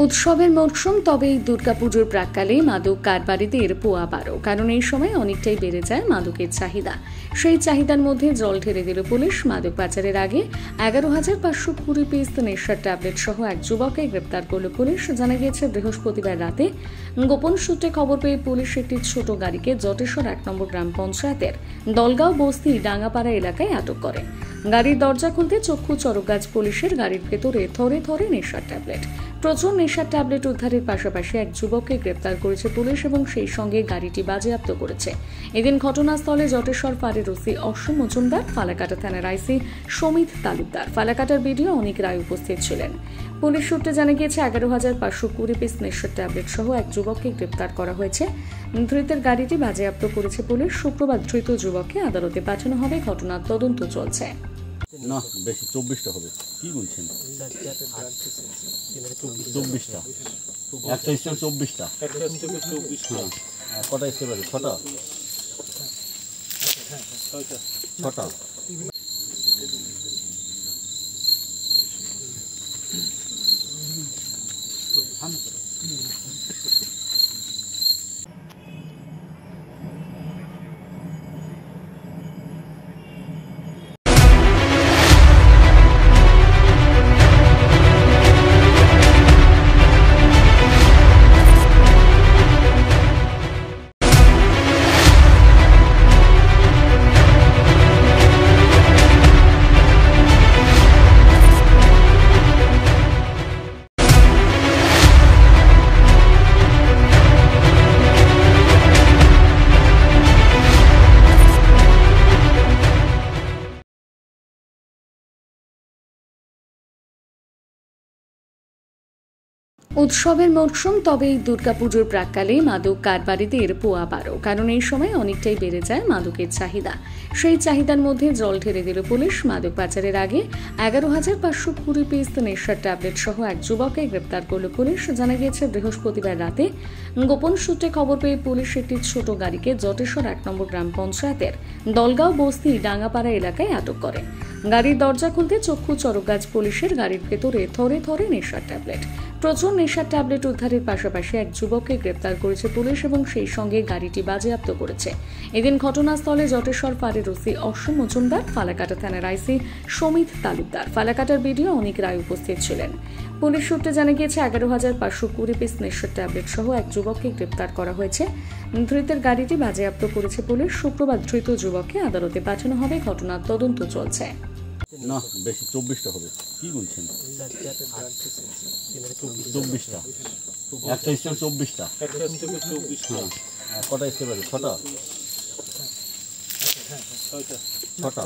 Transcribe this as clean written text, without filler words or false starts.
উৎসবের মরশুম, তবে এই দুর্গাপুজোর প্রাক্কালে মাদক কারবারিদের পোয়া বারো, কারণ এই সময় অনেকটাই বেড়ে যায় মাদকের চাহিদা। সেই চাহিদার মধ্যে জল ঢেলে দিল পুলিশ। মাদক পাচারের আগে 11,520 পিস নেশার ট্যাবলেট সহ এক যুবককে গ্রেপ্তার করল পুলিশ। জানা গিয়েছে, বৃহস্পতিবার রাতে গোপন সূত্রে খবর পেয়ে পুলিশ একটি ছোট গাড়িকে জটেশ্বর 1 নম্বর গ্রাম পঞ্চায়েতের দলগাঁও বস্তি ডাঙ্গাপাড়া এলাকায় আটক করে। গাড়ির দরজা খুলতে চক্ষু চরকগাছ পুলিশের গাড়ির ভেতরে থরে থরে নেশার ট্যাবলেট। প্রচুর নেশার ট্যাবলেট উদ্ধারের পাশাপাশি এক যুবককে গ্রেপ্তার করেছে পুলিশ এবং সেই সঙ্গে গাড়িটি বাজেয়াপ্ত করেছে। এদিন ঘটনাস্থলে জটেশ্বর ফাঁড়ির ওসি অসম মজুমদার, ফালাকাটা থানার আইসি সমিত তালুকদার, ফালাকাটার বিডিও অনিক রায় উপস্থিত ছিলেন। পুলিশ সূত্রে জানা গিয়েছে, 11,520 পিস নেশার ট্যাবলেট সহ এক যুবককে গ্রেপ্তার করা হয়েছে। ধৃতের গাড়িটি বাজেয়াপ্ত করেছে পুলিশ। শুক্রবার ধৃত যুবককে আদালতে পাঠানো হবে। ঘটনার তদন্ত চলছে। না, বেশি 24টা হবে। কি বলছেন? 24টা, একটা স্টেপ 24টা। কটা স্টেপ আছে? 6টা। উৎসবের মরশুম, তবে এই দুর্গাপুজোর প্রাক্কালে মাদক কারবারিদের পোয়া বারো, কারণ এই সময় অনেকটাই বেড়ে যায় মাদকের চাহিদা। সেই চাহিদার মধ্যে জল ঢেলে দিল পুলিশ। মাদক পাচারের আগে 11,520 পিস নেশার ট্যাবলেট সহ এক যুবককে গ্রেপ্তার করল পুলিশ। জানা গিয়েছে, বৃহস্পতিবার রাতে গোপন সূত্রে খবর পেয়ে পুলিশ একটি ছোট গাড়িকে জটেশ্বর 1 নম্বর গ্রাম পঞ্চায়েতের দলগাঁও বস্তি ডাঙ্গাপাড়া এলাকায় আটক করে। গাড়ির দরজা খুলতে চক্ষু চরকগাছ পুলিশের গাড়ির ভেতরে থরে থরে নেশার ট্যাবলেট। প্রচুর নেশার ট্যাবলেট উদ্ধারের পাশাপাশি এক যুবককে গ্রেপ্তার করেছে পুলিশ এবং সেই সঙ্গে গাড়িটি বাজেয়াপ্ত করেছে। এদিন ঘটনাস্থলে জটেশ্বর ফাঁড়ির ওসি অসম মজুমদার, ফালাকাটা থানার আইসি সমিত তালুকদার, ফালাকাটার বিডিও অনিক রায় উপস্থিত ছিলেন। পুলিশ সূত্রে জানা গিয়েছে, 11,520 পিস নেশার ট্যাবলেট সহ এক যুবককে গ্রেপ্তার করা হয়েছে। ধৃতের গাড়িটি বাজেয়াপ্ত করেছে পুলিশ। শুক্রবার ধৃত যুবককে আদালতে পাঠানো হবে। ঘটনার তদন্ত চলছে। না, বেশি 24টা হবে। কি বলছেন? 24টা, একটা স্টেপ 24টা। কটা স্টেপ আছে? 6টা।